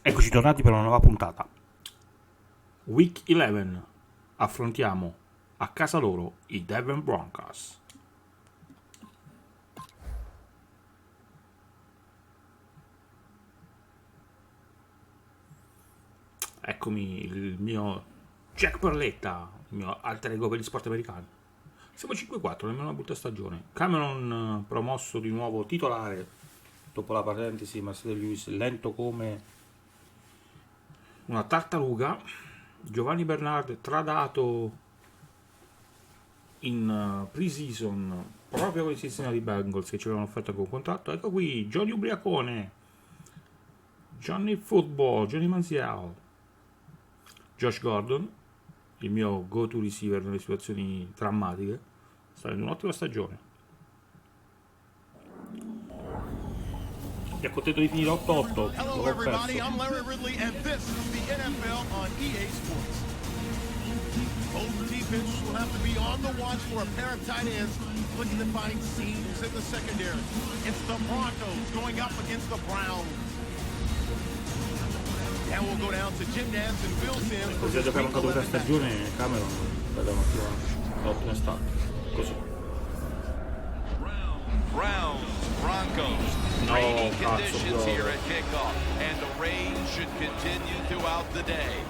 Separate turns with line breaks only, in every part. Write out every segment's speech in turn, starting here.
Eccoci tornati per una nuova puntata. Week 11. Affrontiamo a casa loro i Denver Broncos. Eccomi, il mio Jack Perletta, il mio alter ego per gli sport americani. Siamo 5-4, nemmeno una brutta stagione. Cameron promosso di nuovo titolare dopo la parentesi Marcelo Lewis lento come una tartaruga. Giovanni Bernard tradato in pre-season proprio con i Cincinnati Bengals che ci avevano offerto con contratto. Ecco qui Johnny Ubriacone, Johnny Football, Johnny Manziel, Josh Gordon, il mio go-to receiver nelle situazioni drammatiche, sta avendo un'ottima stagione. Ti è contento di finire 8-8?
Hello everybody, I'm Larry Ridley and this is the NFL on EA Sports. Both team pitchers will have to be on the watch for a pair of tight ends looking to find seams in the secondary. It's the Broncos going up against the Browns. And we'll go down to Jim Nance and Bill Sims.
Così ha giocato anche questa stagione Cameron, da un'ottima start. Così.
Browns, Broncos, rainy conditions here at kickoff, and the rain should continue throughout the day.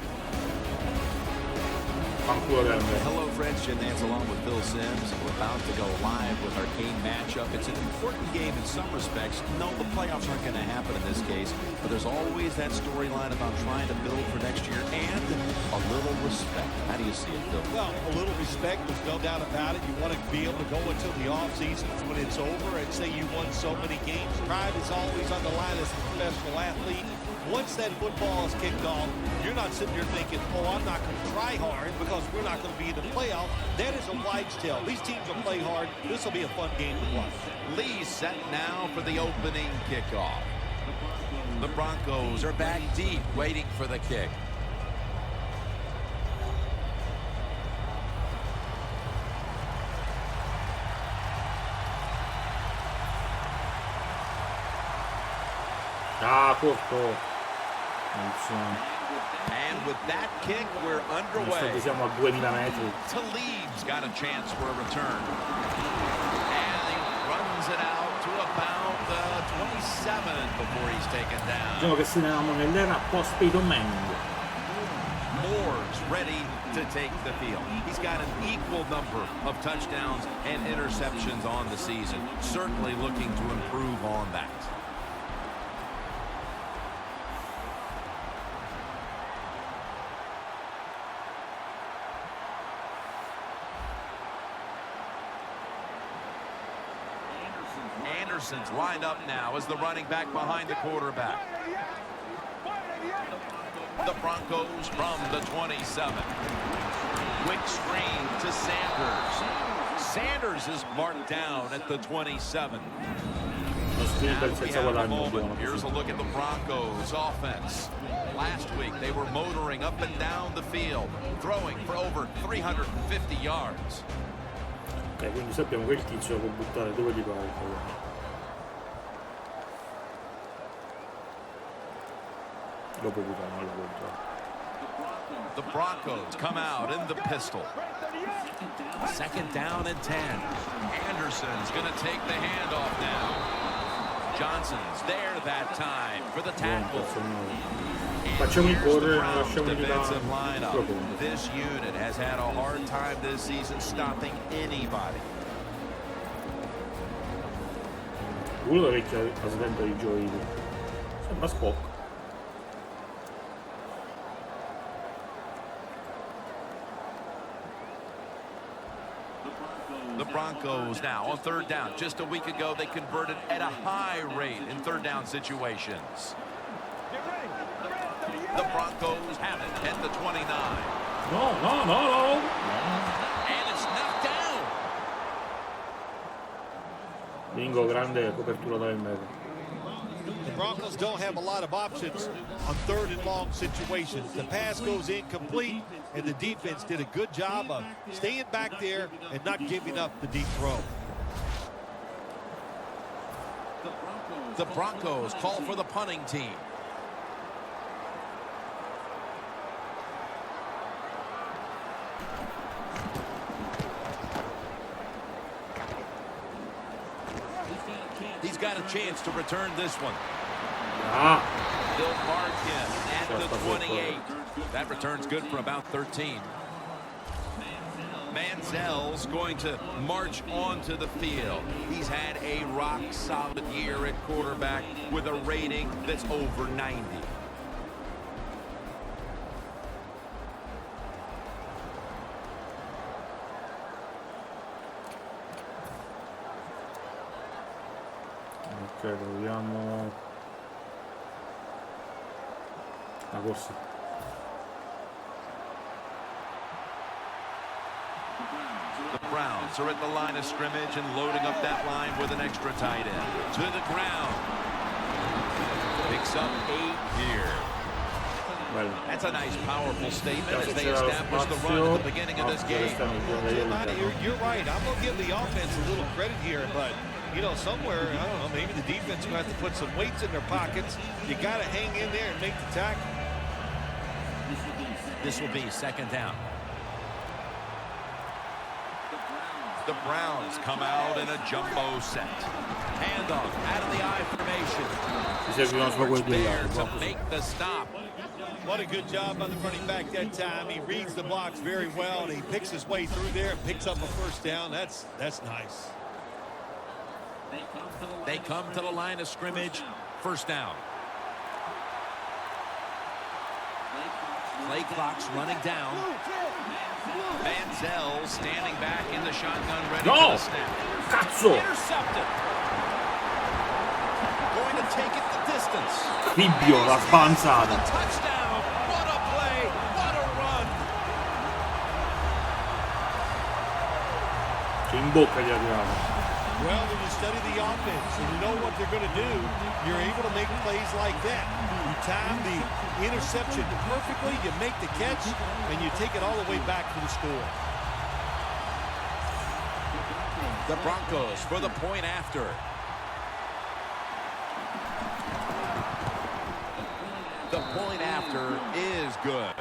Hello friends, Jim Nance along with Bill Sims. We're about to go live with our game matchup. It's an important game in some respects. No, the playoffs aren't going to happen in this case, but there's always that storyline about trying to build for next year and a little respect. How do you see it, Bill?
Well, a little respect, there's no doubt about it. You want to be able to go until the offseason when it's over and say you won so many games. Pride is always on the line as a professional athlete. Once that football is kicked off, you're not sitting there thinking, oh, I'm not going to try hard because we're not going to be in the playoff. That is a wives' tale. These teams will play hard. This will be a fun game to watch.
Lee set now for the opening kickoff. The Broncos are back deep, waiting for the kick.
Ah, corto.
And with that kick, we're underway.
Siamo a 2000 metri.
Talib's got a chance for a return. And he runs it out to about the 27 before he's taken down.
Diciamo che siamo nell'era post-Peyton Manning.
Moore's ready to take the field. He's got an equal number of touchdowns and interceptions on the season. Certainly looking to improve on that. Anderson's lined up now as the running back behind the quarterback. The Broncos from the 27. Quick screen to Sanders. Sanders is marked down at the 27. Now we have a moment. Here's a look at the Broncos offense. Last week they were motoring up and down the field, throwing for over 350 yards.
Quindi sappiamo che il tizio può buttare dove gli pare.
The Broncos come out in the pistol. Second down and 10. Anderson's going to take the handoff now. Johnson's there that time for the tackle. Defensive lineup. This unit has had a hard time this season stopping anybody.
Uno da vecchia aslenta di Joey. Sembra Spock.
The Broncos now on third down. Just a week ago, they converted at a high rate in third down situations. The Broncos have it at the 29.
No.
And it's knocked down.
Bingo, grande copertura da linebacker.
The Broncos don't have a lot of options on third and long situations. The pass goes incomplete, and the defense did a good job of staying back there and not giving up the deep throw.
The Broncos call for the punting team. chance to return this one.
Ah,
They'll mark him at the 28. That return's good for about 13. Manziel's going to march onto the field. He's had a rock-solid year at quarterback with a rating that's over 90.
ok, proviamo la corsa.
The Browns are at the line of scrimmage and loading up that line with an extra tight end. To the ground. Picks up 8 here.
Bello.
That's a nice, powerful statement as they establish the run at the beginning of this game.
Jim, you're right. I'm going to give the offense a little credit here, but, you know, somewhere, I don't know, maybe the defense will have to put some weights in their pockets. You got to hang in there and make the tackle.
This will be second down. The Browns come out in a jumbo set. Handoff out of the I formation. George there to make the stop.
What a good job by the running back that time. He reads the blocks very well, and he picks his way through there and picks up a first down. That's nice.
They come to the line of scrimmage. First down. Play clock's running down. Manziel standing back in the shotgun, ready for the snap.
Cazzo!
Intercepted. Going to take it the distance.
Fibbio, la spanzata.
Touchdown. What a play. What a run.
Che in bocca gli arrivava.
Well, when you study the offense and you know what they're going to do, you're able to make plays like that. You time the interception perfectly, you make the catch, and you take it all the way back to the score.
The Broncos for the point after. The point after is good.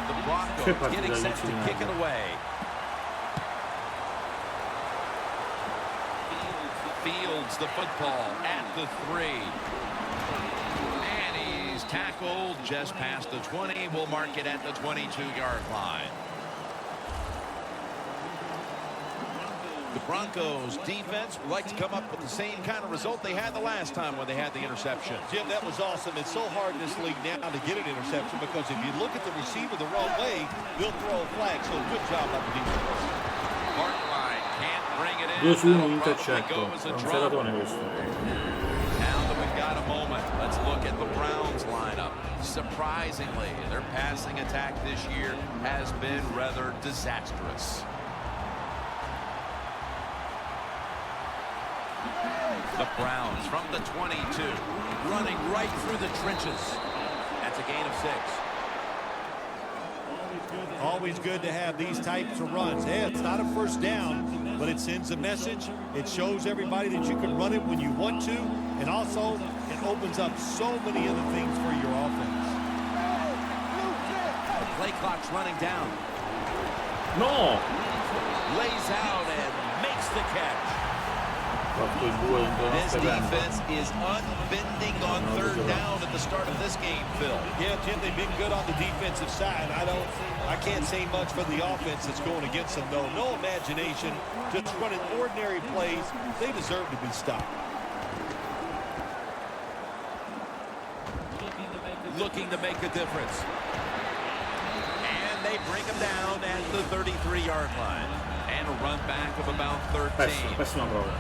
The Broncos getting set to kick it away. Fields the football at the 3. And he's tackled just past the 20. We'll mark it at the 22-yard line. The Broncos defense would like to come up with the same kind of result they had the last time when they had the interception.
Jim, that was awesome. It's so hard in this league now to get an interception because if you look at the receiver the wrong way, they'll throw a flag. So good job by the defense.
Hartline can't bring it in.
2-1 intercetto. Non seratone questo.
Now that we've got a moment, let's look at the Browns lineup. Surprisingly, their passing attack this year has been rather disastrous. The Browns from the 22, running right through the trenches. That's a gain of 6.
Always good to have these types of runs. Hey, it's not a first down, but it sends a message. It shows everybody that you can run it when you want to, and also it opens up so many other things for your offense.
The play clock's running down.
No!
Lays out and makes the catch. This defense is unbending on third down at the start of this game, Phil.
Yeah, Jim, they've been good on the defensive side. I can't say much for the offense that's going against them, though. No imagination, just running ordinary plays. They deserve to be stopped.
Looking to make a difference. And they bring him down at the 33-yard line. And a run back of about 13.
Pessima prova.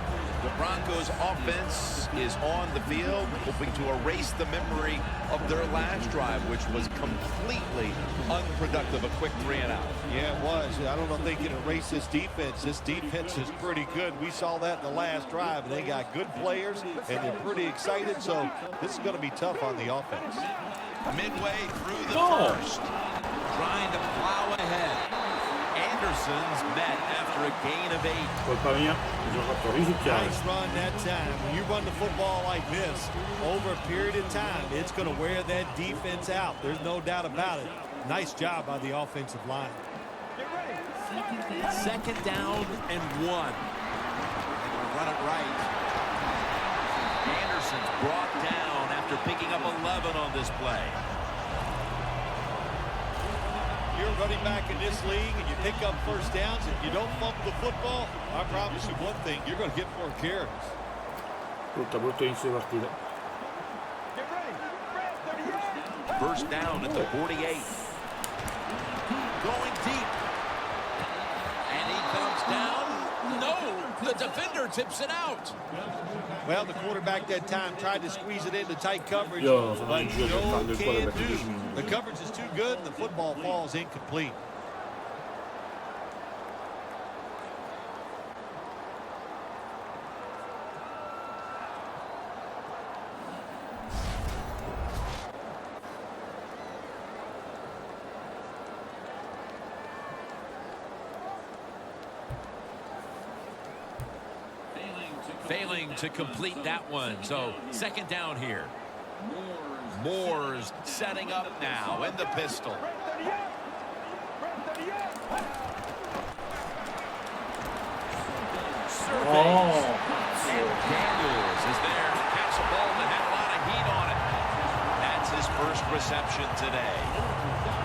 The Broncos offense is on the field, hoping to erase the memory of their last drive, which was completely unproductive, a quick 3-and-out.
Yeah, it was. I don't know if they can erase this defense. This defense is pretty good. We saw that in the last drive, and they got good players, and they're pretty excited, so this is going to be tough on the offense.
Midway through the first, trying to plow ahead. Anderson's met after a gain of 8.
Colpa mia, mi sono fatto risucchiare.
Nice run that time. When you run the football like this, over a period of time, it's going to wear that defense out. There's no doubt about it. Nice job by the offensive line.
Second down and 1.
Run it right.
Anderson's brought down after picking up 11 on this play.
You're running back in this league and you pick up first downs and you don't fumble the football, I promise you one thing, you're going to get more carries.
Brutto inizio di partita.
First down at the 48. Going deep. And he comes down. No, the defender tips it out.
Well, the quarterback that time tried to squeeze it into tight coverage,
Io sono
but
in giro per farlo il cuore per 10
the
minuti.
coverage is too good and the football falls incomplete.
Failing to complete that one. So second down here. Moore's setting up now in the pistol. Surveys. And Daniels is there to catch a ball that had a lot of heat on it. That's his first reception today.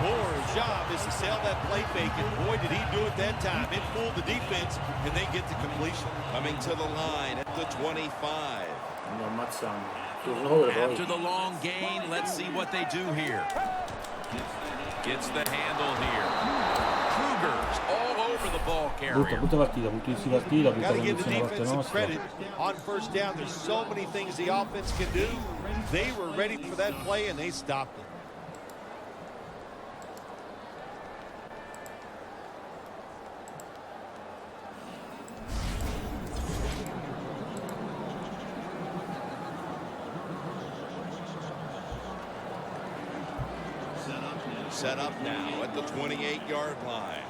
Moore's job is to sell that play fake, and boy, did he do it that time. It fooled the defense, and they get the completion.
Coming to the line at the 25.
Lo ammazziamo. Turnover poi.
After the long gain, let's see what they do here. Gets the handle here. Cougars all over the ball carrier.
Brutta partita, bruttissima partita, brutta
Got to give the
condizione da parte
defense some
nostra.
credit. On first down, there's so many things the offense can do. They were ready for that play, and they stopped it.
Set up now at the 28-yard line.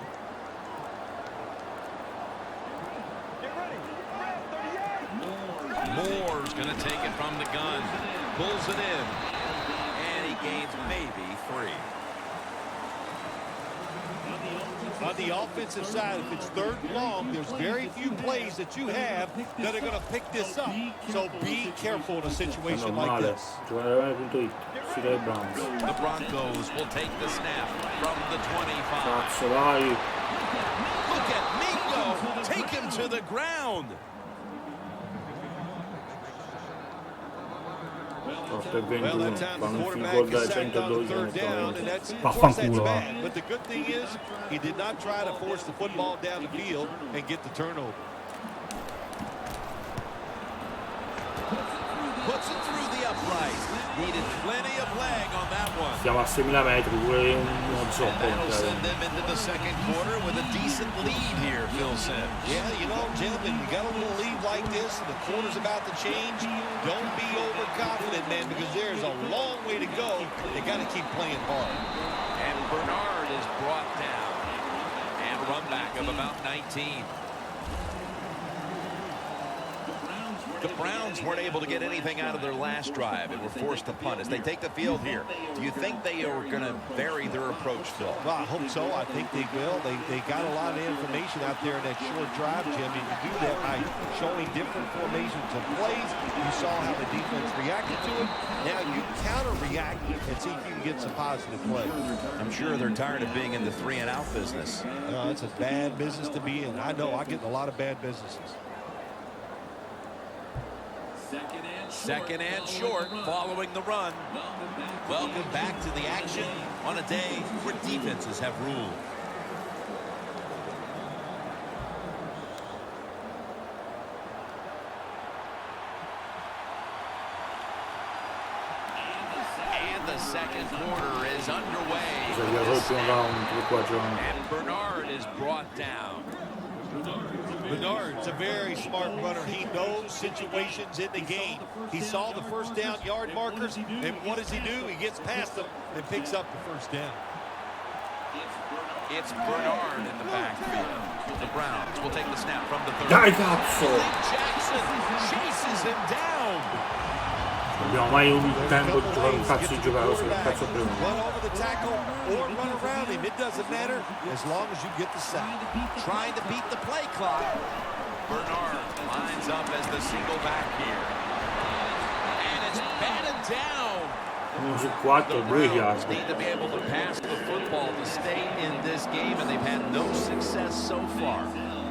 Moore's going to take it from the gun. Pulls it in. And he gains maybe 3.
On the offensive side, if it's third and long, there's very few plays that you have that are going to pick this up. So be careful in a situation like this.
Giocare.it, sito dei Browns.
The Broncos will take the snap from the 25.
Cazzo, dai.
Look at Mingo take him to the ground.
Well, that time the quarterback is sacked on the third down, and that's bad. But the good thing is he did not try to force the football down the field and get the turnover.
Puts it through the upright. Needed plenty of leg on that one.
Siamo a 6.000 metri, pure uno zoppo.
And that'll send them into the second quarter with a decent lead here, Phil Simms.
Yeah, you know, Jim, when you got a little lead like this and the quarter's about to change, don't be overconfident, man, because there's a long way to go. They got to keep playing hard.
And Bernard is brought down. And run back of about 19. The Browns weren't able to get anything out of their last drive and were forced to punt as they take the field here. Do you think they are going to vary their approach, Phil?
Well, I hope so. I think they will. They got a lot of information out there in that short drive, Jim, and you do that by showing different formations and plays. You saw how the defense reacted to it. Now you counter-react and see if you can get some positive play.
I'm sure they're tired of being in the 3-and-out business.
It's a bad business to be in. I know I get in a lot of bad businesses.
Second and short following the run. Welcome back to the action on a day where defenses have ruled. And the second quarter is underway. And Bernard is brought down.
Bernard's a very smart runner. He knows situations in the game. He saw the first down yard markers, and what does he do? He gets past them and picks up the first down.
It's Bernard in the backfield. The Browns will take the snap from the 30.
Dai cazzo!
Jackson chases him down.
abbiamo mai avuto il tempo di giocare un cazzo di giocare così, un cazzo prima.
Run over the tackle or run around him. It doesn't matter as long as you get the sack.
Trying to beat the play clock. Bernard lines up as the single back here. And it's batted down.
1 su 4, 2 yards.
Need to be able to pass the football to stay in this game, and they've had no success so far.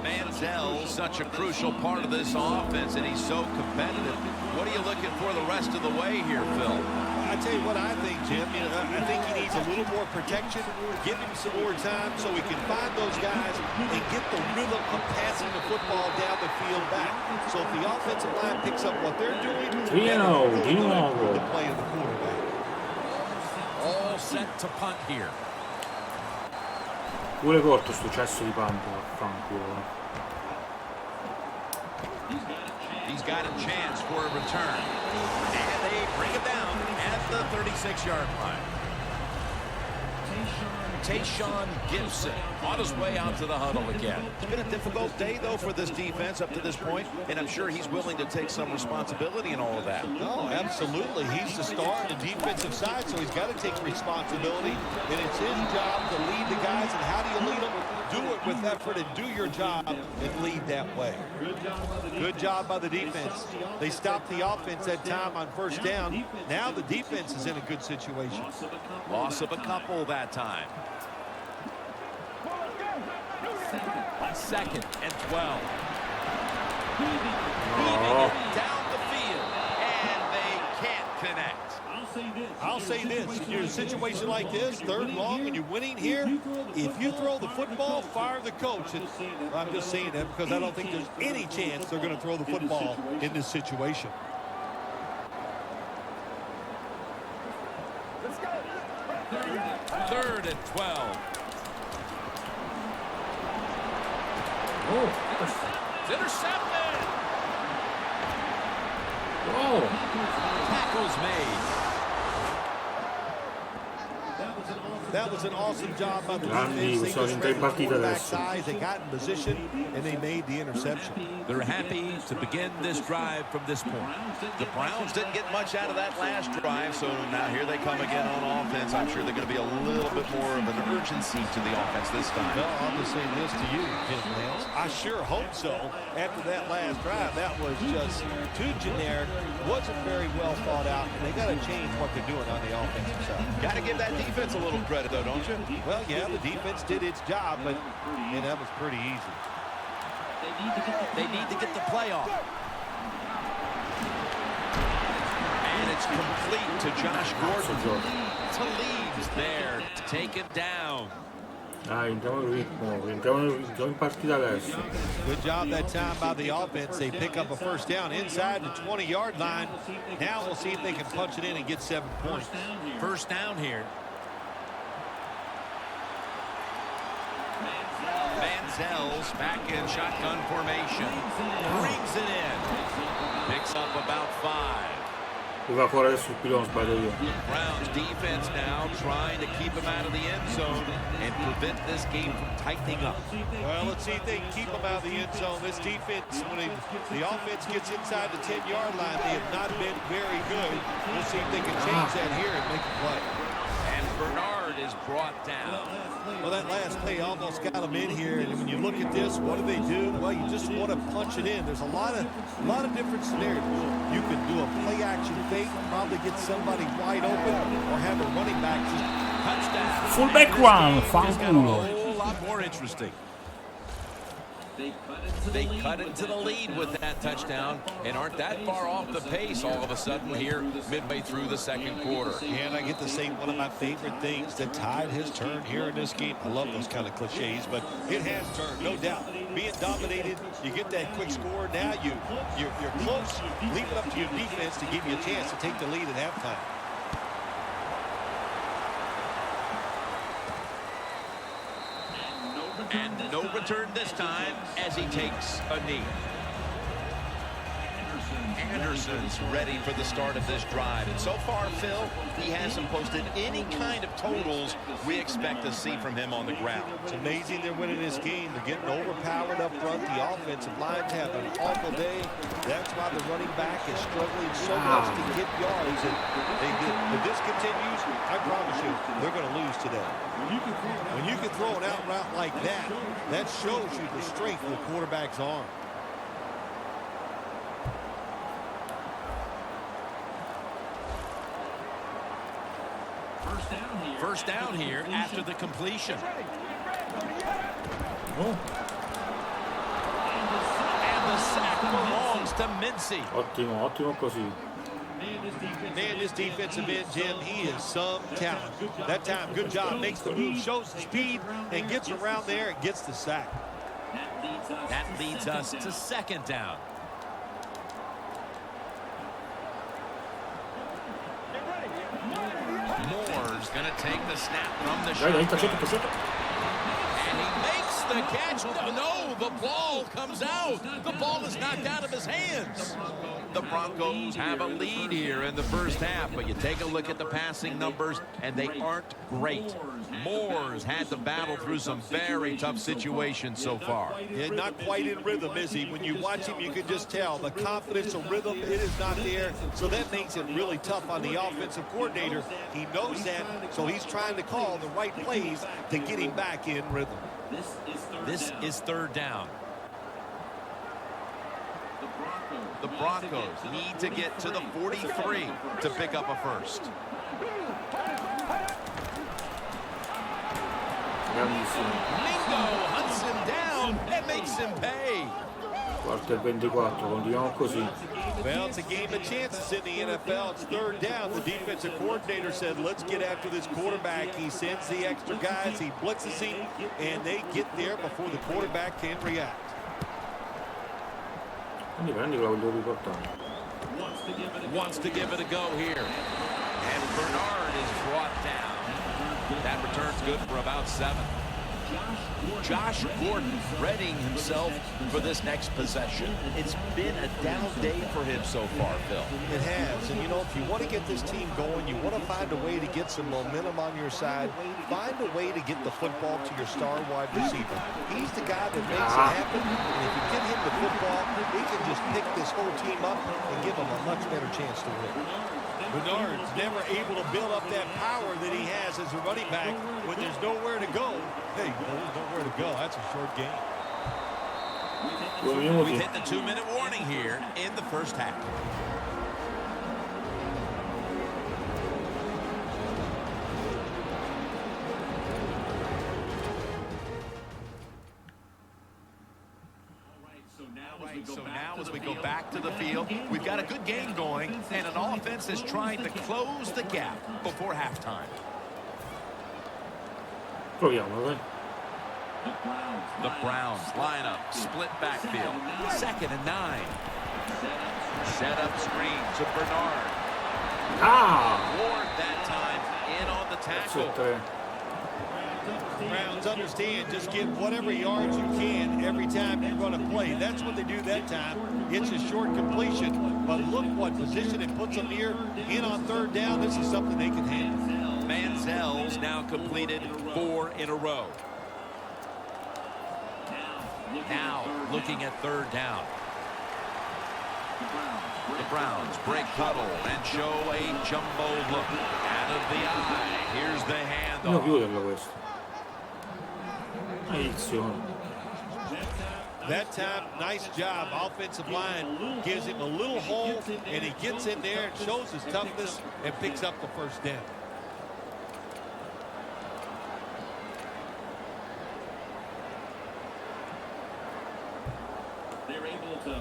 Manziel, such a crucial part of this offense, and he's so competitive. What are you looking for the rest of the way here, Phil?
I tell you what I think, Jim. I think he needs a little more protection. Give him some more time so he can find those guys and get the rhythm of passing the football down the field back. So if the offensive line picks up what they're doing, the play of the quarterback.
All set to punt here.
Pure corto sto cesso di panto, vaffanculo.
He's got a chance for a return. And they bring it down at the 36-yard line. Tayshaun Gibson on his way out to the huddle again.
It's been a difficult day, though, for this defense up to this point, and I'm sure he's willing to take some responsibility in all of that.
No, absolutely. He's the star on the defensive side, so he's got to take responsibility, and it's his job to lead the guys. And how do you lead them? Do it with effort and do your job and lead that way. Good job by the defense. They stopped the offense that time on first down. Now the defense is in a good situation.
Loss of a couple that time. 2nd and 12. Down the field, and they can't connect.
I'll say this, in a situation like this, 3rd and long, and you're winning here, if you throw the football, fire the coach. And I'm just saying that because I don't think there's any chance they're going to throw the football in this situation.
Third and 12. It's intercepted. Tackle's made.
That was an awesome job by the defense. They just ran the quarterback's eyes. They got in position, and they made the interception.
They're happy to begin this drive from this point.
The Browns didn't get much out of that last drive, so now here they come again on offense. I'm sure they're going to be a little bit more of an urgency to the offense this time.
Well, I'll just say this to you, Jim Nance. I sure hope so. After that last drive, that was just too generic, wasn't very well thought out, and they got to change what they're doing on the offensive side.
Got to give that defense a little credit, though, don't you?
Well, yeah, the defense did its job, but that was pretty easy.
They need to get the play off. And it's complete to Josh Gordon. Talib's there to take it down.
Dai, entriamo in ritmo, entriamo in partita adesso.
Good job that time by the offense. They pick up a first down inside the 20-yard line. Now we'll see if they can punch it in and get 7 points.
First down here. Manziel's back in shotgun formation. Brings it in. Picks up about 5.
Lui va fuori adesso il pilone, sbaglio io.
Browns defense now trying to keep him out of the end zone and prevent this game from tightening up.
Well, let's see if they can keep him out of the end zone. This defense, when the offense gets inside the 10-yard line, they have not been very good. We'll see if they can change that here and make a play.
And Bernard is brought down.
Well, that last play almost got them in here, and when you look at this, what do? Well, you just want to punch it in. There's a lot of different scenarios. You could do a play-action fake, probably get somebody wide open, or have a running back just touchdown.
Fullback run, fanculo.
A whole lot more interesting. They cut into the lead with that touchdown and aren't that far off the pace all of a sudden here midway through the second quarter.
And I get to say one of my favorite things, the tide has turned here in this game. I love those kind of cliches, but it has turned, no doubt. Being dominated, you get that quick score. Now you're close. Leave it up to your defense to give you a chance to take the lead at halftime.
And no return this time as he takes a knee. Anderson's ready for the start of this drive. And so far, Phil, he hasn't posted any kind of totals we expect to see from him on the ground.
It's amazing they're winning this game. They're getting overpowered up front. The offensive line's having an awful day. That's why the running back is struggling so much to get yards. And if this continues, I promise you, they're going to lose today. When you can throw an out route like that, that shows you the strength of the quarterback's arm.
First down here after the completion.
Oh.
And the sack belongs to Mincy.
Ottimo così.
Man, this defensive end, Jim, he is some talent. That time, good job, makes the move, shows the speed, and gets around there and gets the sack.
That leads us to second down. Moore's going to take the snap from the shotgun. And he makes the catch. No, the ball comes out. The ball is knocked out of his hands. The Broncos have a lead here in the first half, but you take a look at the passing numbers, and they aren't great. Moore's had to battle through some very tough situations so far.
Yeah, not quite in rhythm, is he? When you watch him, you can just tell the confidence of rhythm, it is not there, so that makes it really tough on the offensive coordinator. He knows that, so he's trying to call the right plays to get him back in rhythm.
This is third down. The Broncos need to get to the 43 to pick up a first. Mingo hunts him down and makes him pay.
Quarto e 24, continuiamo così.
Well, it's a game of chances in the NFL. It's third down. The defensive coordinator said, let's get after this quarterback. He sends the extra guys, he blitzes him, and they get there before the quarterback can react.
Prendi la voglio riportare.
Wants to give it a go here. And Bernard is brought down. That return's good for about 7. Josh Gordon readying himself for this next possession. It's been a down day for him so far, Phil.
It has. And, you know, if you want to get this team going, you want to find a way to get some momentum on your side. Find a way to get the football to your star wide receiver. He's the guy that makes it happen. And if you get him the football, he can just pick this whole team up and give them a much better chance to win. Bernard's never able to build up that power that he has as a running back when there's nowhere to go. Hey, there's nowhere to go. That's a short game.
We've hit the 2-minute warning here in the first half. So now as we go back to the field, we've got a good game going, and an offense is trying to close the gap before halftime.
Proviamo, dai.
The Browns line up, split backfield, 2nd and 9. Set up screen to Bernard. Ward that time in on the tackle.
Browns understand, just get whatever yards you can every time you're going to play. That's what they do that time. It's a short completion, but look what position it puts them here. In on third down, this is something they can handle.
Manziel's now completed 4 in a row. Now looking at third down. The Browns break huddle and show a jumbo look out of the eye. Here's the handoff.
Chiuderlo questo.
That time, nice job. Offensive line gives him a little hole, and he gets in there and shows his toughness and picks up the first down.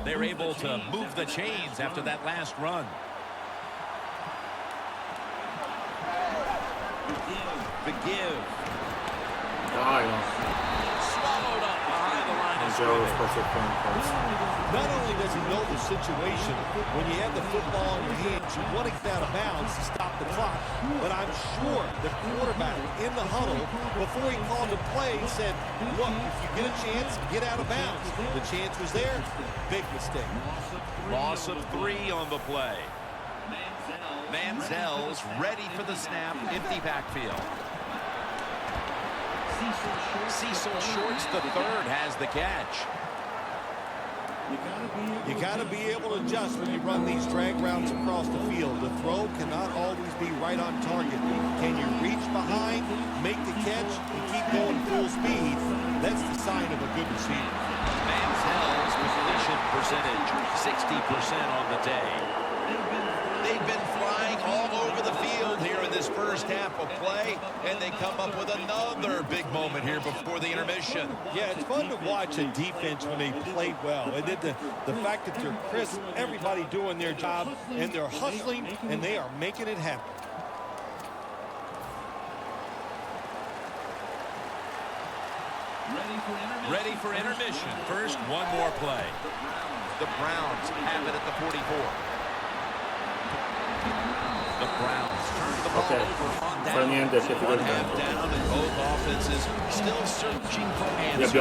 They're able to move the chains after that last run. The give. Swallowed up behind the line of scrimmage.
Not only does he know the situation, when you have the football in your hands, you want to get out of bounds to stop the clock. But I'm sure the quarterback in the huddle, before he called the play, said, look, if you get a chance, get out of bounds. The chance was there. Big mistake.
Loss of 3 on the play. Manziel's ready for the snap. Empty backfield. Cecil Shorts the third has the catch.
You got to be able to adjust when you run these drag routes across the field. The throw cannot always be right on target. Can you reach behind, make the catch, and keep going full speed? That's the sign of a good receiver.
Manziel's completion percentage, 60% on the day. They've been flying all over the field here in this first half of play, and they come up with another big moment here before the intermission.
Yeah, it's fun to watch a defense when they played well. And then the fact that they're crisp, everybody doing their job, and they're hustling, and they are making it happen.
Ready for intermission. First, one more play. The Browns have it at the 44. The Browns turn the ball over on down. One half down, and both offenses still searching for answers. We've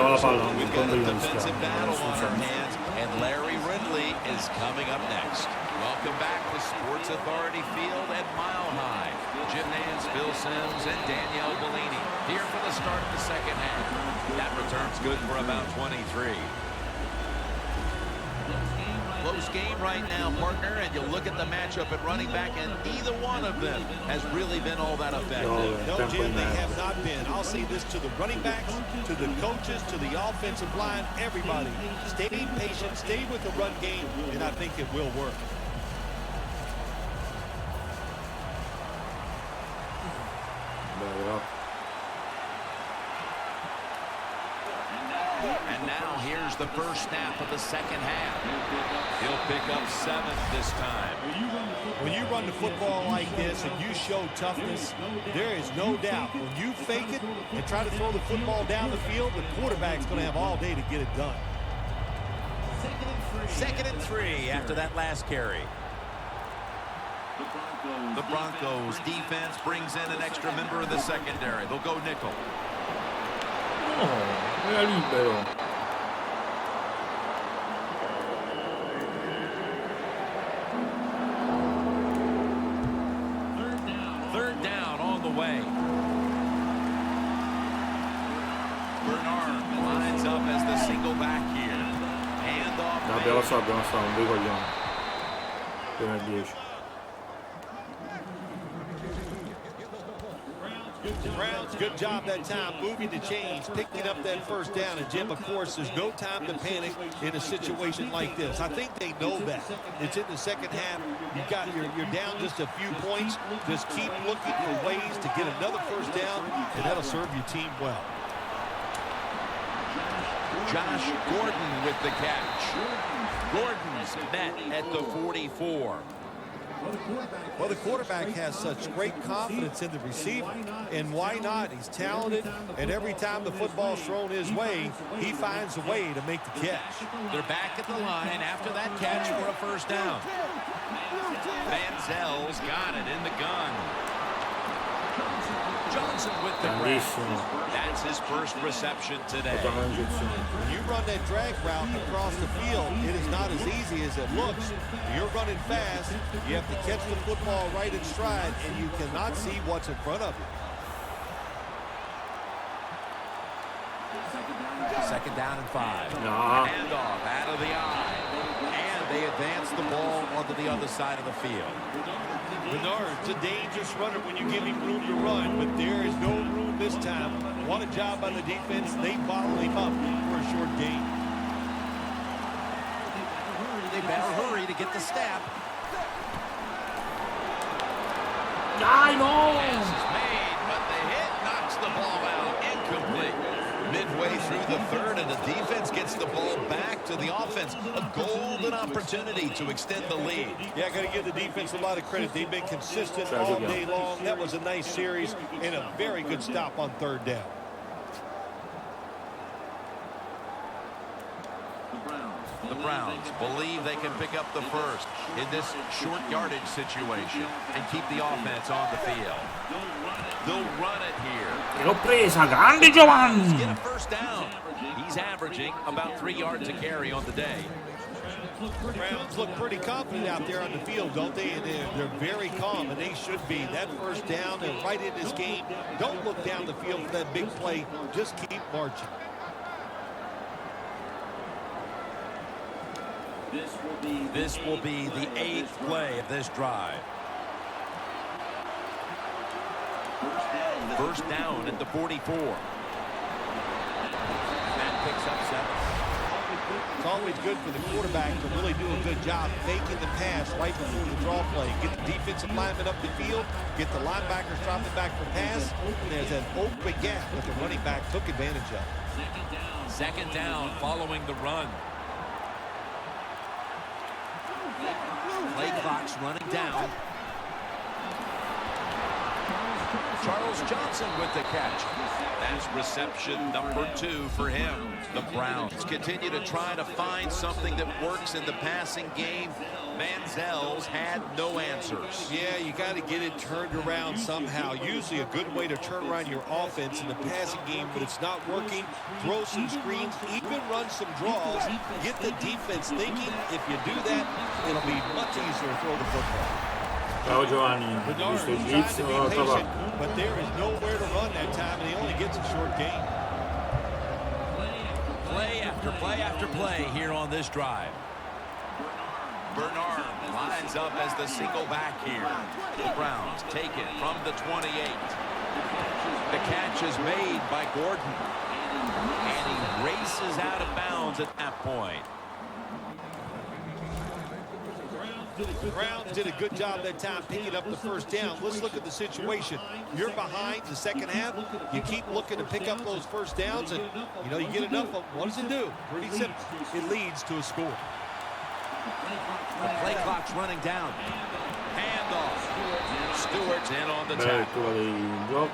got a defensive battle on our hands, and Larry Ridley is coming up next. Welcome back to Sports Authority Field at Mile High. Jim Nance, Phil Simms, and Danielle Bellini here for the start of the second half. That return's good for about 23. Close game right now, partner, and you look at the matchup at running back, and neither one of them has really been all that effective.
No, Jim, they have not been. I'll say this to the running backs, to the coaches, to the offensive line, everybody. Stay patient, stay with the run game, and I think it will work.
And now here's the first snap of the second half. He'll pick up 7 this time.
When you run the football like this and you show toughness, there is no doubt when you fake it and try to throw the football down the field, the quarterback's going to have all day to get it done.
2nd and 3 after that last carry. The Broncos defense brings in an extra member of the secondary. They'll go nickel.
Era libero.
Third down on the way. Bernard lines up as the single back here. Hand off.
Abbiamo so, un due coglioni. Prima 10.
Browns, good job that time, moving the chains, picking up that first down. And Jim, of course, there's no time to panic in a situation like this. I think they know that. It's in the second half. You're down just a few points. Just keep looking for ways to get another first down, and that'll serve your team well.
Josh Gordon with the catch. Gordon's met at the 44.
Well, the quarterback has such great confidence in the receiver, and why not? He's talented, and every time the football's thrown his way, he finds a way to make the catch.
They're back at the line after that catch for a first down. Manziel's got it in the gun. Johnson with the grab. That's his first reception today.
When you run that drag route across the field, it is not as easy as it looks. You're running fast. You have to catch the football right in stride, and you cannot see what's in front of you.
2nd down and 5. Handoff out of the eye. And they advance the ball onto the other side of the field.
Bernard's a dangerous runner when you give him room to run, but there is no room this time. What a job by the defense. They bottle him up for a short gain.
They better hurry to get the snap.
I know.
Pass is made, but the hit knocks the ball out. Incomplete. Midway through the third, and the defense gets the ball back to the offense. A golden opportunity to extend the lead.
Yeah, I got to give the defense a lot of credit. They've been consistent all day long. That was a nice series and a very good stop on 3rd down.
The Browns believe they can pick up the first in this short yardage situation and keep the offense on the field. They'll run it here.
L'ho presa, grande Giovanni.
Get a first down. He's averaging about 3 yards a carry on the day.
The Browns look pretty confident out there on the field, don't they? And they're very calm, and they should be. That first down and right in this game. Don't look down the field for that big play. Just keep marching.
This will be the 8th play of this drive. First down at the 44. That picks up 7.
It's always good for the quarterback to really do a good job faking the pass right before the draw play. Get the defensive lineman up the field, get the linebackers dropping back for pass, and there's an open gap that the running back took advantage of.
Second down following the run. Play clock's running down. Charles Johnson with the catch. That's reception number 2 for him. The Browns continue to try to find something that works in the passing game. Manziel's had no answers.
Yeah, you got to get it turned around somehow. Usually a good way to turn around your offense in the passing game, but it's not working. Throw some screens, even run some draws. Get the defense thinking. If you do that, it'll be much easier to throw the football.
Ciao Giovanni,
Bernard
visto il
is
blitz,
trying to be patient, but there is nowhere to run that time, and he only gets a short gain.
Play after play after play here on this drive. Bernard lines up as the single back here. The Browns take it from the 28. The catch is made by Gordon, and he races out of bounds at that point.
The Browns did a good job that time picking up the first down. Let's look at the situation. You're behind the second half. You keep looking to pick up those first downs, and you get enough of them. What does it do? Pretty simple. It leads to a score.
The play clock's running down. Handoff. Stewart's in on the tackle.
The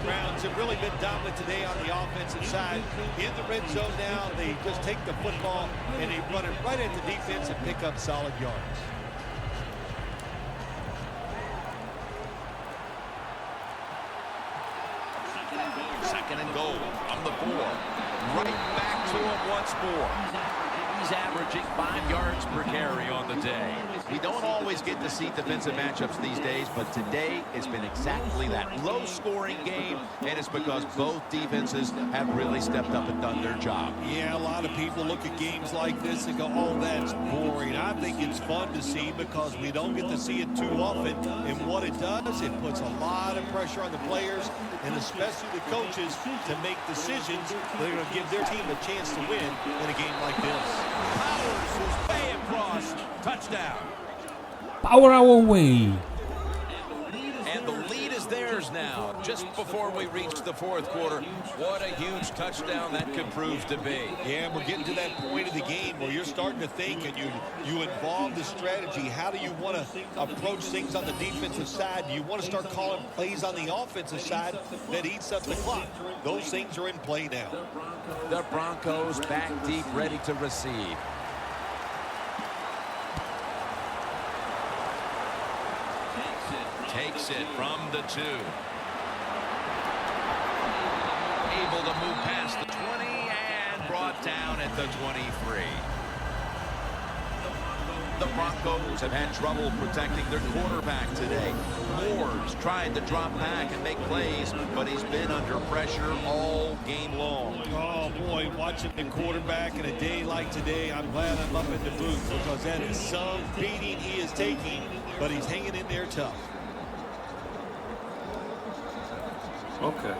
Browns have really been dominant today on the offensive side. In the red zone now, they just take the football and they run it right at the defense and pick up solid yards.
Second and goal from the 4. Right back to him once more. He's averaging 5 yards per carry on the day. We don't always get to see defensive matchups these days, but today it's been exactly that. Low-scoring game, and it's because both defenses have really stepped up and done their job.
Yeah, a lot of people look at games like this and go, oh, that's boring. I think it's fun to see because we don't get to see it too often. And what it does, it puts a lot of pressure on the players and especially the coaches to make decisions that are going to give their team a chance to win in a game like this.
Powers is way across. Touchdown.
Power our way.
And the lead is theirs now, just before we reach the 4th quarter. What a huge touchdown that could prove to be.
Yeah, we're getting to that point of the game where you're starting to think and you involve the strategy. How do you want to approach things on the defensive side? Do you want to start calling plays on the offensive side that eats up the clock? Those things are in play now.
The Broncos back deep, ready to receive. Takes it from the 2. Able to move past the 20 and brought down at the 23. The Broncos have had trouble protecting their quarterback today. Moore's tried to drop back and make plays, but he's been under pressure all game long.
Oh, boy, watching the quarterback in a day like today, I'm glad I'm up in the booth because that is some beating he is taking, but he's hanging in there tough.
Okay.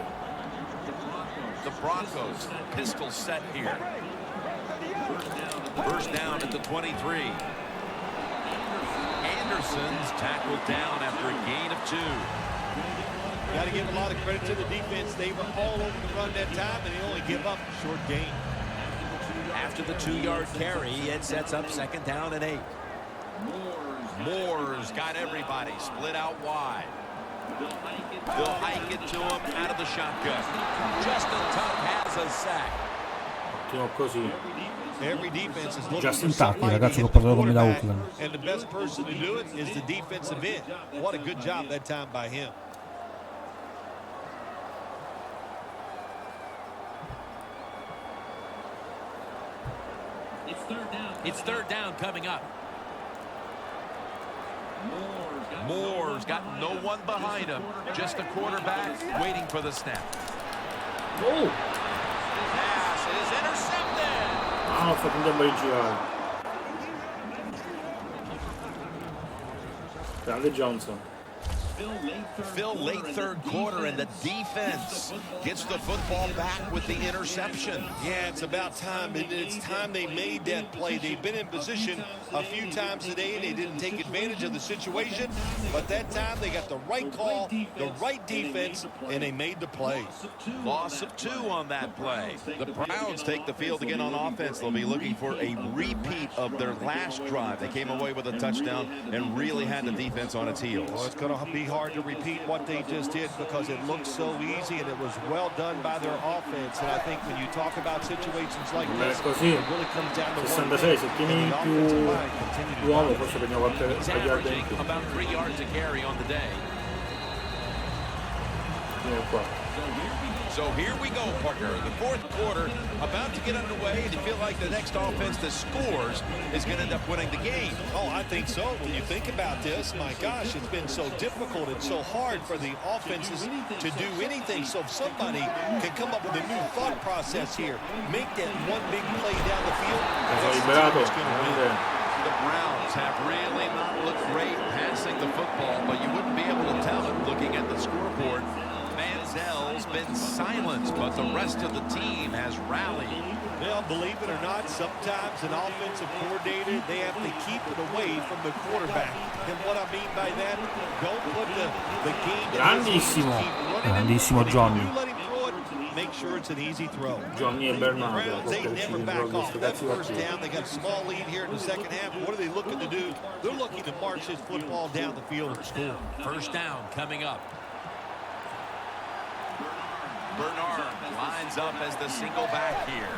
The Broncos pistol set here. First down at the 23. Anderson's tackled down after a gain of 2.
Got to give a lot of credit to the defense. They were all over the run that time, and they only give up a short gain.
After the 2-yard carry, it sets up second down and 8. Moore's got everybody split out wide. They'll hike it to him out of the shotgun. Justin Tuck has a sack.
Così.
Every defense is looking
Justin
for
Tuck,
somebody
ragazzo
to
che ho
hit the
parlato con me da
quarterback,
Oakland.
and the best person to do it is the defensive end. What a good job that time by him.
It's third down coming up. Moore's got no one behind him. Just a quarterback waiting for the snap.
Oh!
Pass is intercepted.
Ah, ho fatto un tempo di girare. Grande Johnson.
Phil, late third quarter, and the defense gets the football back with the interception.
Yeah, it's about time. It's time they made that play. They've been in position a few times today, and they didn't take advantage of the situation. But that time, they got the right call, the right defense, and they made the play.
Loss of 2 on that play. The Browns take the field again on offense. They'll be looking for a repeat of their last drive. They came away with a touchdown and really had the defense on its heels.
Well, it's going to be hard to repeat what they just did because it looks so easy and it was well done by their offense. And I think when you talk about situations like this,
così,
it really comes down to
66, se tieni in più l'uomo forse prendiamo qualche yard in più.
About 3 yards a carry on the day.
Qua.
So here we go, partner. The fourth quarter about to get underway, and you feel like the next offense that scores is going to end up winning the game.
Oh, I think so. When you think about this, my gosh, it's been so difficult and so hard for the offenses to do anything. So if somebody can come up with a new thought process here, make that one big play down the field, that's what's going to win.
The Browns have really not looked great passing the football, but you wouldn't be able to tell it looking at the scoreboard. Manziel's been silenced, but the rest of the team has rallied.
Well, believe it or not, sometimes an offensive coordinator, they have to keep it away from the quarterback. And what I mean by that, don't put the game...
Grandissimo Johnny.
You let him throw it, make sure it's an easy throw.
Johnny e Bernardo.
They never back off. That first down, they got a small lead here in the second half. What are they looking to do? They're looking to march this football down the field and score.
First down coming up. Bernard lines up as the single back here.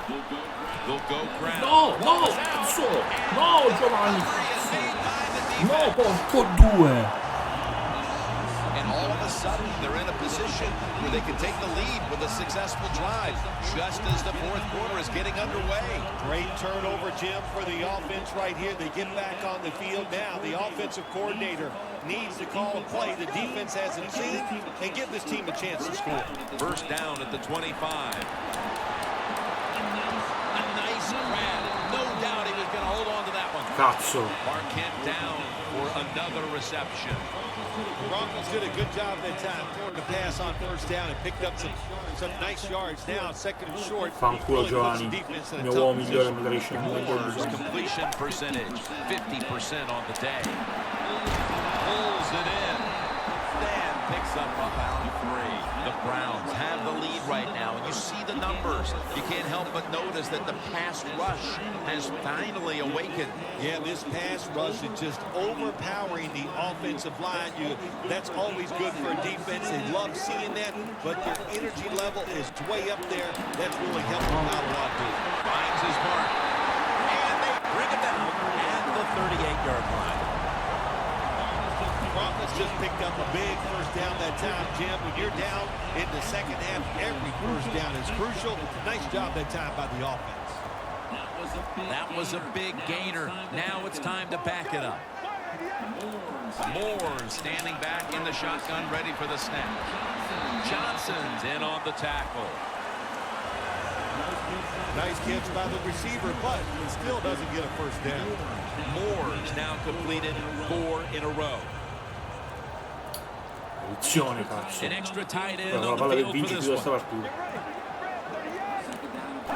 They'll go ground.
No, Giovanni. No, porco due.
And all of a sudden, they're in a position where they can take the lead with a successful drive, just as the fourth quarter is getting underway.
Great turnover, Jim, for the offense right here. They get back on the field now. The offensive coordinator needs to call a play the defense hasn't seen and give this team a chance to score.
First down at the 25. A nice grab. No doubt he was going to hold on to that one.
Cazzo.
Marquette down for another reception.
Broncos did a good job that time, throwing the pass on first down and picked up some nice yards. Now, second and short.
Fanculo Giovanni, mio uomo migliore mi riesce
completion percentage, 50% on the day. Pulls it in. Dan picks up about 3. The Browns have the lead right now, and you see the numbers. You can't help but notice that the pass rush has finally awakened.
Yeah, this pass rush is just overpowering the offensive line. That's always good for a defense. They love seeing that, but their energy level is way up there. That's really helping them out a lot, dude.
Finds his mark, and they bring it down at the 38-yard line.
Broncos just picked up a big first down that time, Jim. When you're down in the second half, every first down is crucial. Nice job that time by the offense.
That was a big gainer. Now it's time to back it up. Moore standing back in the shotgun, ready for the snap. Johnson's in on the tackle.
Nice catch by the receiver, but he still doesn't get a first down.
Moore's now completed 4 in a row. An extra tight end on the field for this one.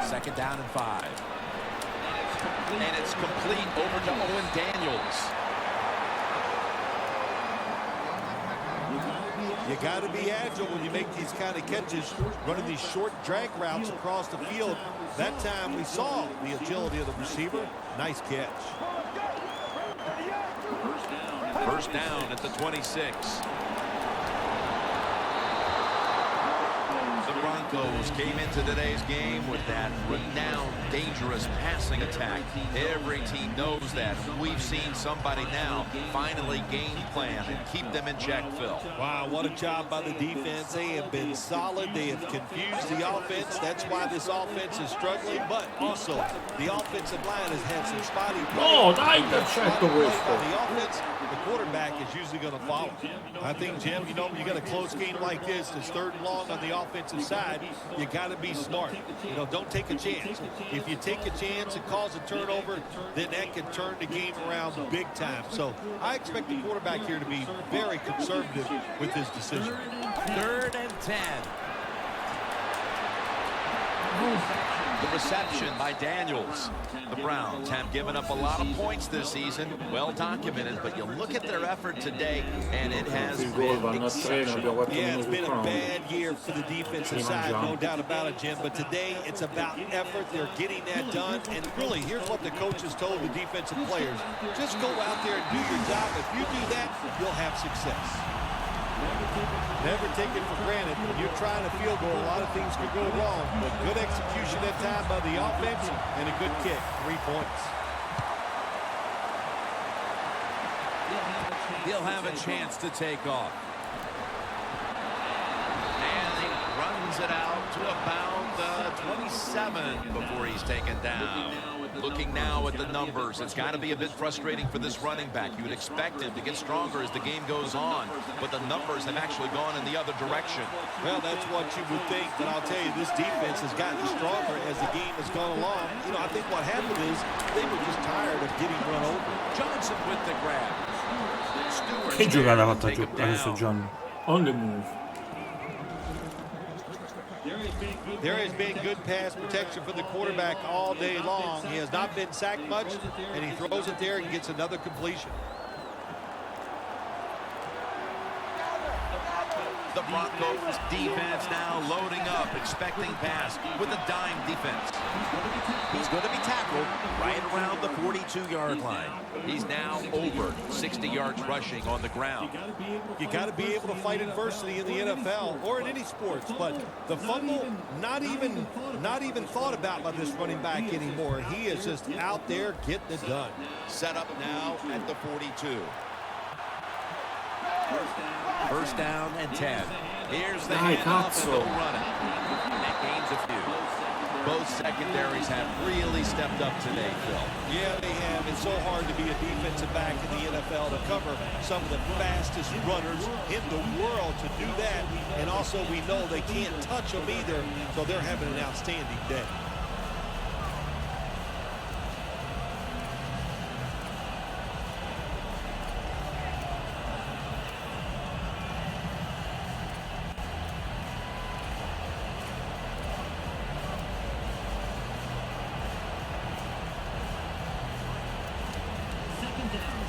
Second down and 5. And it's complete over to Owen Daniels.
You got to be agile when you make these kind of catches, running these short drag routes across the field. That time we saw the agility of the receiver. Nice catch.
First down at the 26. Broncos came into today's game with that renowned, dangerous passing attack. Every team knows that. We've seen somebody now finally game plan and keep them in check, Phil.
Wow, what a job by the defense. They have been solid. They have confused the offense. That's why this offense is struggling. But also, the offensive line has had some spotty play.
Oh, dai, intercetto questo.
The offense, the quarterback is usually going to follow. I think, Jim, you know, when you got a close game like this, it's third and long on the offensive defensive side, you got to be smart. You know, don't take a chance. If you take a chance and cause a turnover, then that can turn the game around big time. So I expect the quarterback here to be very conservative with his decision.
3rd and 10. The reception by Daniels. The Browns have given up a lot of points this season, well documented, but you look at their effort today, and it has been exceptional.
Yeah, it's been a bad year for the defensive side, no doubt about it, Jim. But today, it's about effort. They're getting that done. And really, here's what the coaches told the defensive players. Just go out there and do your job. If you do that, you'll have success. Never take it for granted. When you're trying a field goal, a lot of things could go wrong. But good execution that time by the offense and a good kick. 3 points.
He'll have a chance to take off. And he runs it out to about the 27 before he's taken down. Looking now at the numbers, it's got to be a bit frustrating for this running back. You would expect him to get stronger as the game goes on, but the numbers have actually gone in the other direction.
Well, that's what you would think, but I'll tell you, this defense has gotten stronger as the game has gone along. You know, I think what happened is they were just tired of getting run over.
Johnson with the grab.
Che giocata ha fatto adesso John? On the move.
There has been good pass protection for the quarterback all day long. He has not been sacked much, and he throws it there and gets another completion.
The Broncos defense now loading up, expecting pass with a dime defense. He's going to be tackled right around the 42-yard line. He's now over 60 yards rushing on the ground.
You got to be able to fight adversity in the NFL or in any sports, but the fumble not even thought about by this running back anymore. He is just out there getting it done.
Set up now at the 42. First down and 10. Here's the handoff and they'll run it. That gains a few. Both secondaries have really stepped up today, Phil.
Yeah, they have. It's so hard to be a defensive back in the NFL to cover some of the fastest runners in the world to do that. And also we know they can't touch them either, so they're having an outstanding day.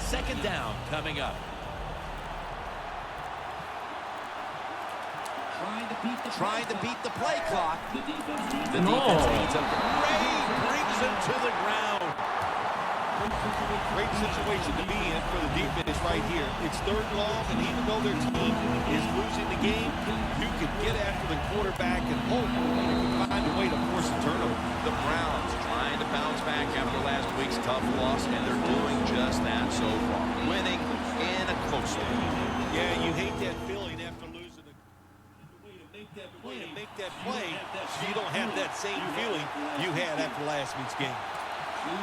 Second down coming up. Trying to beat the play clock. The defense needs a break, brings him to the ground.
Great situation to be in for the defense right here. It's 3rd and long, and even though their team is losing the game, you can get after the quarterback and hope you can find a way to force a turnover.
The Browns trying to bounce back after last week's tough loss, and they're doing just that so far. Winning in a close one.
Yeah, you hate that feeling after losing the way to make that play, so you don't have that same feeling you had after last week's game.
2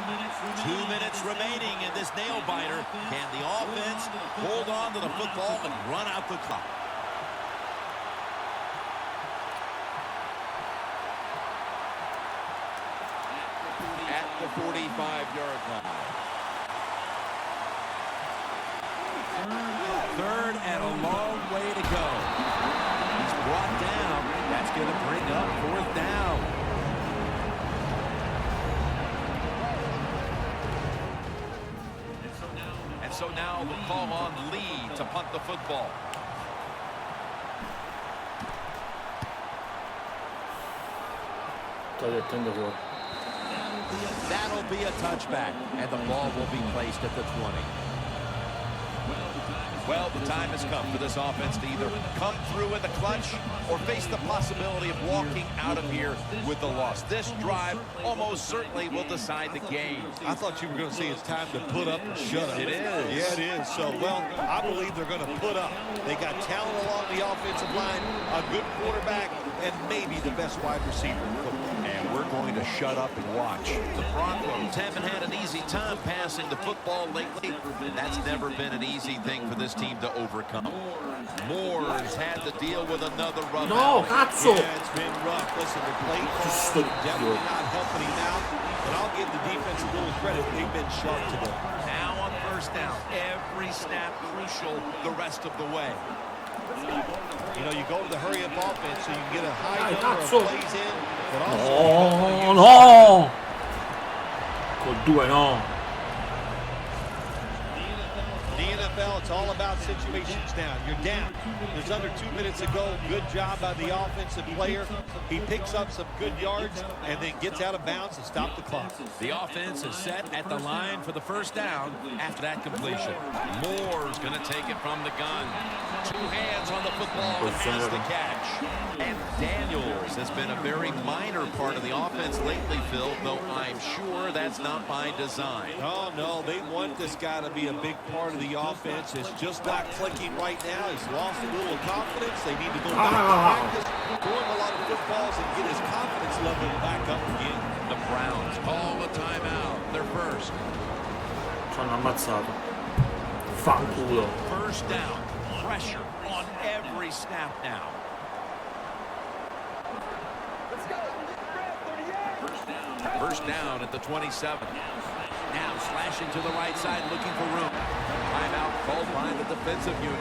minutes remaining in this nail-biter. Can the offense hold on to the football and run out the clock? At the 45-yard line. 3rd and a long way to go. He's brought down. That's going to bring up 4th down. So now we'll call on Lee to punt the football. That'll be a touchback, and the ball will be placed at the 20. Well, the time has come for this offense to either come through in the clutch or face the possibility of walking out of here with the loss. This drive almost certainly will decide the game.
I thought you were going to say it's time to put up and shut up.
It is.
Yeah, it is. So, well, I believe they're going to put up. They got talent along the offensive line, a good quarterback, and maybe the best wide receiver in football.
And
we're going to shut up and watch.
The Broncos haven't had an easy time passing the football lately. That's never been an easy thing for this team to overcome. Moore's had to deal with another rough
No,
outing.
cazzo!
Yeah, it's been rough. Listen, the play call definitely not helping him out, but I'll give the defense a little credit. They've been sharp today.
Now on first down, every snap crucial the rest of the way.
You know, you go to the hurry-up offense so you can get a high
Dai,
number
cazzo!
of plays in, but also
No, no! Col 2 no.
the NFL, it's all about situations now. You're down. There's under 2 minutes to go. Good job by the offensive player. He picks up some good yards and then gets out of bounds to stop the clock.
The offense is set at the line for the first down after that completion. Moore's going to take it from the gun. 2 hands on the football and has the catch. And Daniels has been a very minor part of the offense lately, Phil, though I'm sure that's not by design.
Oh, no, they want this guy to be a big part of the offense. It's just not clicking right now. He's lost a little confidence. They need to go back to practice, throw him a lot of footballs, and get his confidence level back up again.
The Browns call a timeout. Their first.
Ci hanno ammazzato. Fanculo.
First down. Pressure on every snap now. First down at the 27. Now slashing to the right side, looking for room. Timeout called by the defensive unit.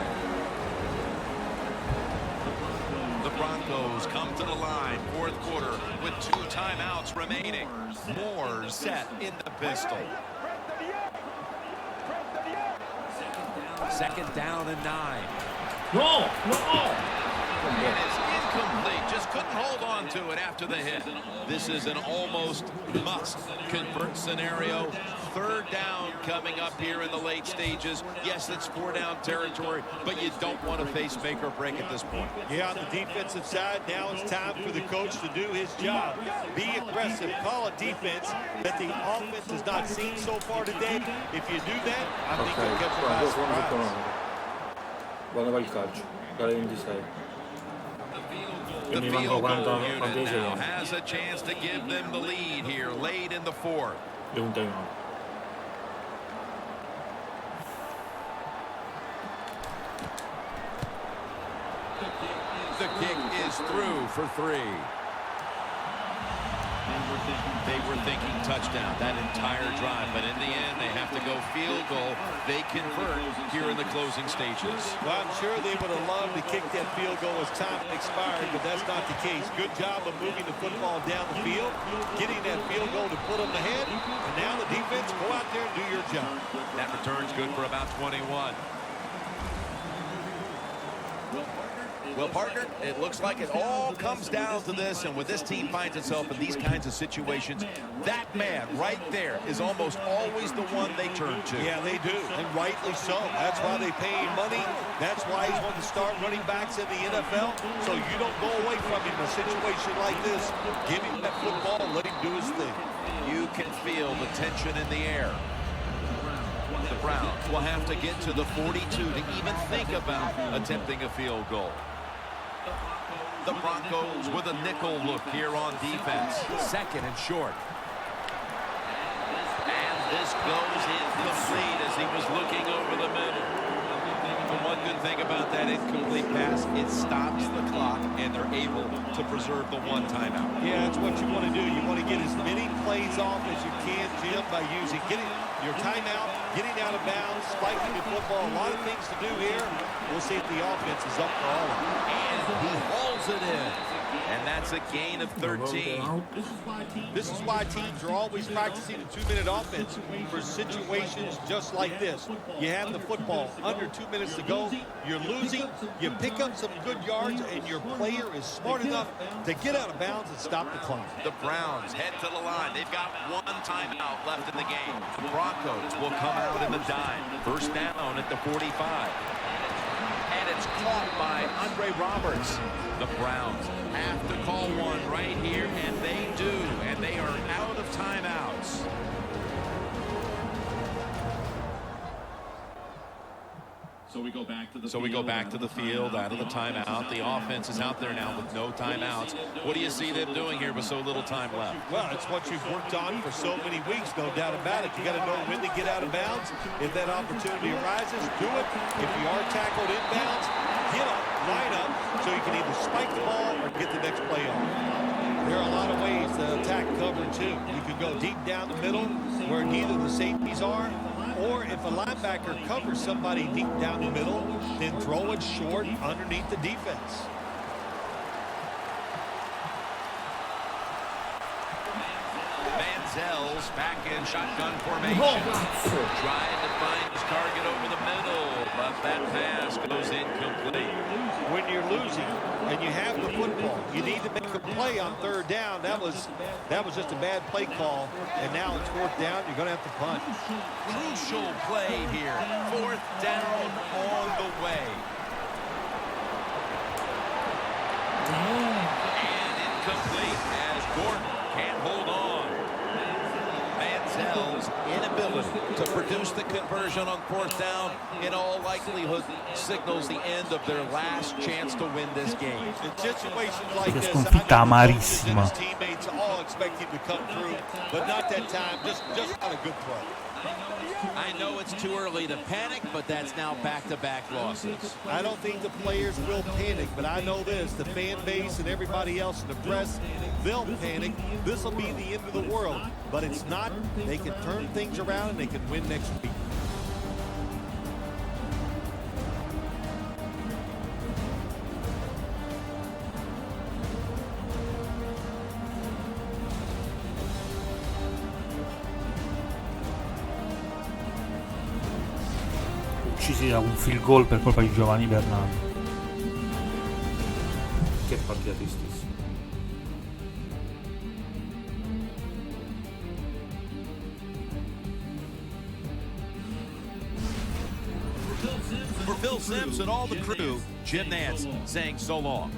The Broncos come to the line, fourth quarter, with 2 timeouts remaining. Moore set in the pistol. Second down and 9.
No, no!
And it's incomplete. Just couldn't hold on to it after the hit. This is an almost must-convert scenario. Third down coming up here in the late stages. Yes, it's 4-down territory, but you don't want to face make or break at this point.
Yeah, on the defensive side, now it's time for the coach to do his job. Be aggressive. Call a defense that the offense has not seen so far today. If you do that, I think you'll catch them by surprise.
Quando va il calcio? Dalle 26.
The
mi manco
field
quanto
goal unit
quanti
now
secondi.
has a chance to give them the lead here late in the fourth.
E un timeout.
The kick is through for 3. They were thinking touchdown that entire drive, but in the end, they have to go field goal. They convert here in the closing stages.
Well, I'm sure they would have loved to kick that field goal as time expired, but that's not the case. Good job of moving the football down the field, getting that field goal to put them ahead, and now the defense, go out there and do your job.
That return's good for about 21. Well, partner, it looks like it all comes down to this, and when this team finds itself in these kinds of situations, that man right there is almost always the one they turn to.
Yeah, they do, and rightly so. That's why they pay him money. That's why he's one of the star running backs in the NFL, so you don't go away from him in a situation like this. Give him that football and let him do his thing.
You can feel the tension in the air. The Browns will have to get to the 42 to even think about attempting a field goal. The Broncos with a nickel look here on defense. Second and short. And this goes incomplete as he was looking over the middle. The one good thing about that incomplete pass, it stops the clock, and they're able to preserve the 1 timeout.
Yeah, that's what you want to do. You want to get as many plays off as you can, Jim, by using your timeout, getting out of bounds, spiking the football. A lot of things to do here. We'll see if the offense is up for all of it.
And he hauls it in. And that's a gain of 13.
This is why teams are always practicing a 2-minute offense for situations just like this. You have the football under 2 minutes to go. You're losing. You pick up some good yards, and your player is smart enough to get out of bounds and stop the clock.
The Browns head to the line. They've got 1 timeout left in the game. The Broncos will come out in the dime. First down at the 45. And it's caught by Andre Roberts. The Browns have to call one right here, and they do. And they are out of timeouts.
So we go back to the
field out of the timeout. The offense is out there now with no timeouts. What do you see them doing here with so little time left?
Well, it's what you've worked on for so many weeks, no doubt about it. You got to know when to get out of bounds. If that opportunity arises, do it. If you are tackled inbounds, get up, line up, so you can either spike the ball or get the next play on. There are a lot of ways to attack cover, too. You can go deep down the middle where neither the safeties are, or if a linebacker covers somebody deep down the middle, then throw it short underneath the defense.
Manziel's back in shotgun formation. Trying to find his target over the middle, but that pass goes incomplete.
When you're losing and you have the football, you need to make a play on third down. That was just a bad play call, and now it's fourth down. You're going to have to punt.
Crucial play here. Fourth down on the way. And incomplete as Gordon can't hold on. Manziel's inability to produce the conversion on fourth down in all likelihood signals the end of their last chance to win this game.
In situations like this,
sconfitta amarissima.
his teammates all expect him to come through, but not that time. Just not a good play.
I know it's too early to panic, but that's now back-to-back losses.
I don't think the players will panic, but I know this, the fan base and everybody else in the press, they'll panic. This will be the end of the world, but it's not. They can turn things around and they can win next week.
Uccisi da un field goal per colpa di Giovanni Bernardo. Che partita tristissima.
For Phil Simms and all the crew, Jim Nantz saying so long.